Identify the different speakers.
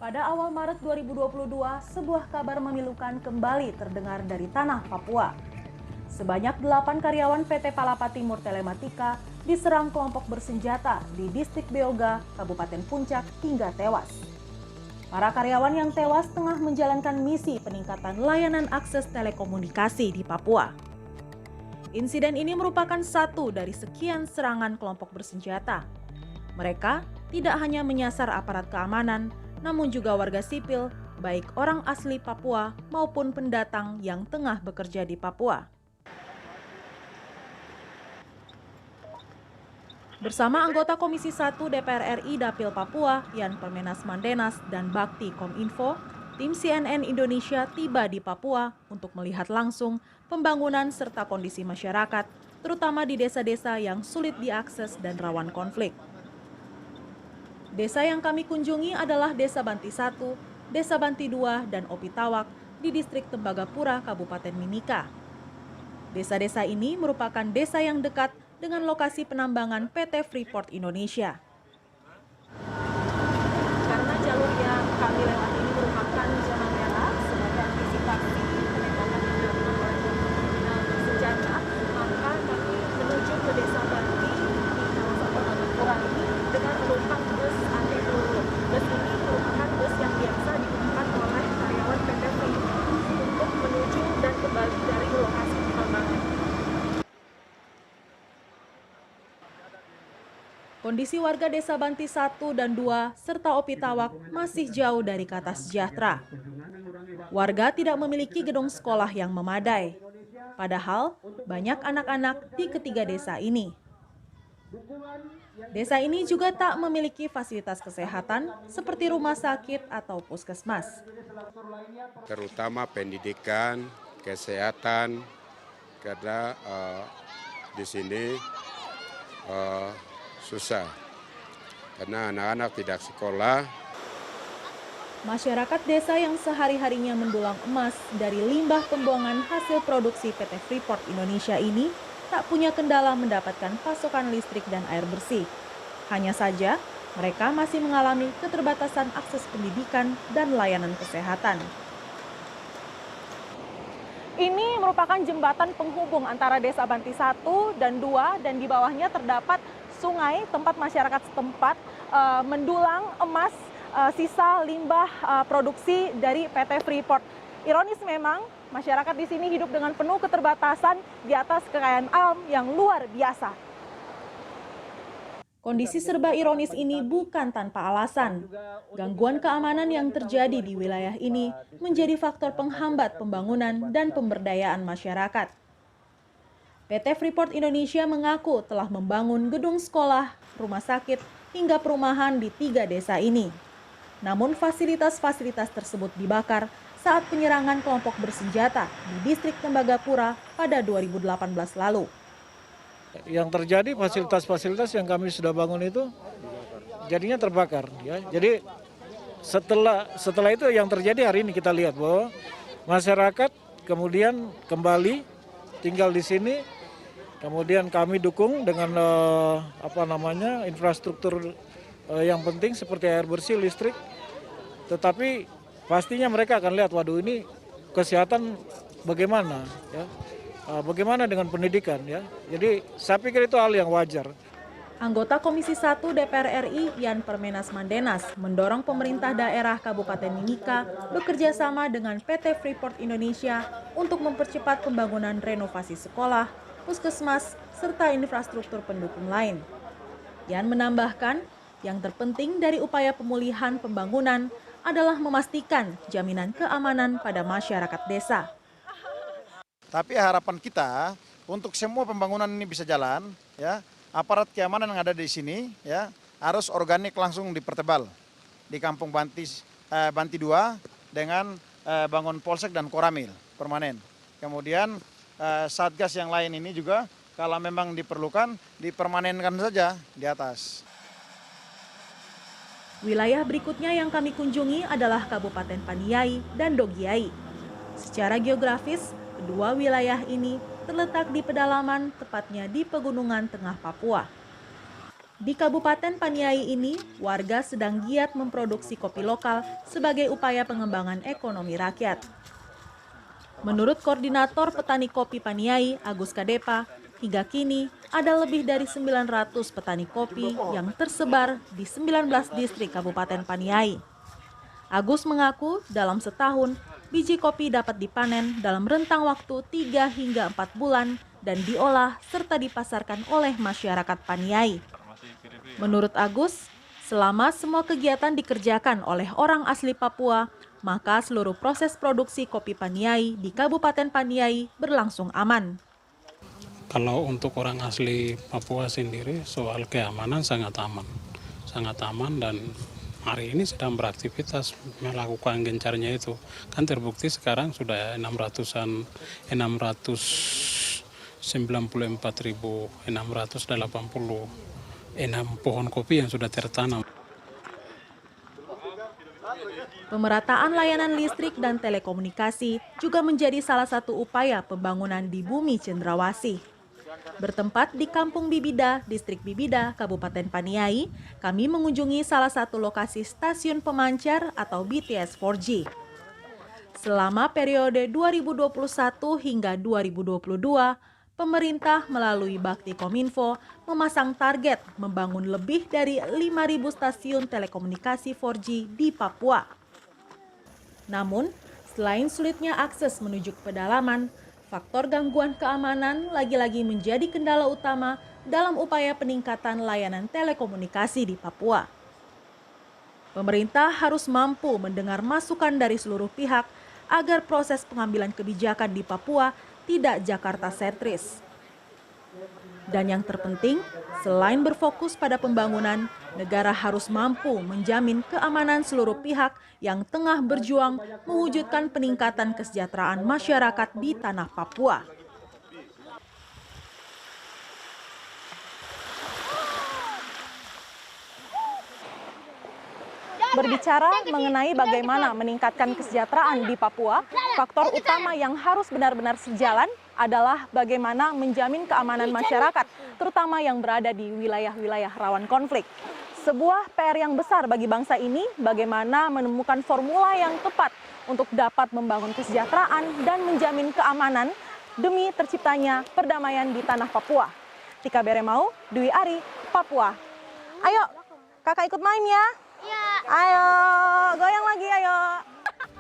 Speaker 1: Pada awal Maret 2022, sebuah kabar memilukan kembali terdengar dari tanah Papua. Sebanyak 8 karyawan PT Palapa Timur Telematika diserang kelompok bersenjata di distrik Beoga, Kabupaten Puncak hingga tewas. Para karyawan yang tewas tengah menjalankan misi peningkatan layanan akses telekomunikasi di Papua. Insiden ini merupakan satu dari sekian serangan kelompok bersenjata. Mereka tidak hanya menyasar aparat keamanan, namun juga warga sipil, baik orang asli Papua maupun pendatang yang tengah bekerja di Papua. Bersama anggota Komisi 1 DPR RI Dapil Papua, Yan Permenas Mandenas dan Bakti Kominfo, tim CNN Indonesia tiba di Papua untuk melihat langsung pembangunan serta kondisi masyarakat, terutama di desa-desa yang sulit diakses dan rawan konflik. Desa yang kami kunjungi adalah Desa Banti 1, Desa Banti 2, dan Opitawak di distrik Tembagapura, Kabupaten Mimika. Desa-desa ini merupakan desa yang dekat dengan lokasi penambangan PT Freeport Indonesia. Karena jalur yang kami lewati ini merupakan zona merah sebagai antisipasi penembakan yang dilakukan oleh kelompok kriminal bersenjata, maka kami menuju ke Desa Banti di kawasan Tembagapura ini dengan menumpang bus anti peluru. Bus ini merupakan bus yang biasa digunakan oleh karyawan PT Freeport untuk menuju dan kembali dari lokasi penambangan. Kondisi warga Desa Banti 1 dan 2 serta Opitawak masih jauh dari kata sejahtera. Warga tidak memiliki gedung sekolah yang memadai. Padahal banyak anak-anak di ketiga desa ini. Desa ini juga tak memiliki fasilitas kesehatan seperti rumah sakit atau puskesmas.
Speaker 2: Terutama pendidikan, kesehatan, karena di sini susah, karena anak-anak tidak sekolah.
Speaker 1: Masyarakat desa yang sehari-harinya mendulang emas dari limbah pembuangan hasil produksi PT Freeport Indonesia ini tak punya kendala mendapatkan pasokan listrik dan air bersih. Hanya saja, mereka masih mengalami keterbatasan akses pendidikan dan layanan kesehatan. Ini merupakan jembatan penghubung antara Desa Banti 1 dan 2 dan di bawahnya terdapat sungai tempat masyarakat setempat mendulang emas sisa limbah produksi dari PT Freeport. Ironis memang, masyarakat di sini hidup dengan penuh keterbatasan di atas kekayaan alam yang luar biasa. Kondisi serba ironis ini bukan tanpa alasan. Gangguan keamanan yang terjadi di wilayah ini menjadi faktor penghambat pembangunan dan pemberdayaan masyarakat. PT Freeport Indonesia mengaku telah membangun gedung sekolah, rumah sakit, hingga perumahan di 3 desa ini. Namun fasilitas-fasilitas tersebut dibakar saat penyerangan kelompok bersenjata di distrik Tembagapura pada 2018 lalu.
Speaker 3: Yang terjadi fasilitas-fasilitas yang kami sudah bangun itu jadinya terbakar. Ya. Jadi setelah itu yang terjadi hari ini kita lihat bahwa masyarakat kemudian kembali tinggal di sini. Kemudian kami dukung dengan infrastruktur yang penting seperti air bersih, listrik. Tetapi pastinya mereka akan lihat, waduh ini kesehatan bagaimana, ya, bagaimana dengan pendidikan, ya. Jadi saya pikir itu hal yang wajar.
Speaker 1: Anggota Komisi 1 DPR RI Yan Permenas Mandenas mendorong pemerintah daerah Kabupaten Mimika bekerja sama dengan PT Freeport Indonesia untuk mempercepat pembangunan renovasi sekolah, puskesmas, serta infrastruktur pendukung lain. Yan menambahkan, yang terpenting dari upaya pemulihan pembangunan adalah memastikan jaminan keamanan pada masyarakat desa.
Speaker 4: Tapi harapan kita untuk semua pembangunan ini bisa jalan, ya, aparat keamanan yang ada di sini, ya, harus organik langsung dipertebal di Kampung Banti 2 dengan bangun polsek dan koramil permanen. Kemudian satgas yang lain ini juga kalau memang diperlukan dipermanenkan saja di atas.
Speaker 1: Wilayah berikutnya yang kami kunjungi adalah Kabupaten Paniai dan Dogiai. Secara geografis, kedua wilayah ini terletak di pedalaman, tepatnya di pegunungan tengah Papua. Di Kabupaten Paniai ini, warga sedang giat memproduksi kopi lokal sebagai upaya pengembangan ekonomi rakyat. Menurut Koordinator Petani Kopi Paniai, Agus Kadepa, hingga kini ada lebih dari 900 petani kopi yang tersebar di 19 distrik Kabupaten Paniai. Agus mengaku dalam setahun, biji kopi dapat dipanen dalam rentang waktu 3 hingga 4 bulan dan diolah serta dipasarkan oleh masyarakat Paniai. Menurut Agus, selama semua kegiatan dikerjakan oleh orang asli Papua, maka seluruh proses produksi kopi Paniai di Kabupaten Paniai berlangsung aman.
Speaker 5: Kalau untuk orang asli Papua sendiri, soal keamanan sangat aman dan hari ini sedang beraktivitas melakukan gencarnya itu. Kan terbukti sekarang sudah 694.686 pohon kopi yang sudah tertanam.
Speaker 1: Pemerataan layanan listrik dan telekomunikasi juga menjadi salah satu upaya pembangunan di bumi Cendrawasih. Bertempat di Kampung Bibida, Distrik Bibida, Kabupaten Paniai, kami mengunjungi salah satu lokasi stasiun pemancar atau BTS 4G. Selama periode 2021 hingga 2022, pemerintah melalui Bakti Kominfo memasang target membangun lebih dari 5.000 stasiun telekomunikasi 4G di Papua. Namun, selain sulitnya akses menuju ke pedalaman, faktor gangguan keamanan lagi-lagi menjadi kendala utama dalam upaya peningkatan layanan telekomunikasi di Papua. Pemerintah harus mampu mendengar masukan dari seluruh pihak agar proses pengambilan kebijakan di Papua tidak Jakarta sentris. Dan yang terpenting, selain berfokus pada pembangunan, negara harus mampu menjamin keamanan seluruh pihak yang tengah berjuang mewujudkan peningkatan kesejahteraan masyarakat di tanah Papua. Berbicara mengenai bagaimana meningkatkan kesejahteraan di Papua, faktor utama yang harus benar-benar sejalan adalah bagaimana menjamin keamanan masyarakat, terutama yang berada di wilayah-wilayah rawan konflik. Sebuah PR yang besar bagi bangsa ini, bagaimana menemukan formula yang tepat untuk dapat membangun kesejahteraan dan menjamin keamanan demi terciptanya perdamaian di tanah Papua. Tika Beremau, Dwi Ari, Papua. Ayo, kakak ikut main ya.
Speaker 6: Iya.
Speaker 1: Ayo, goyang lagi, ayo.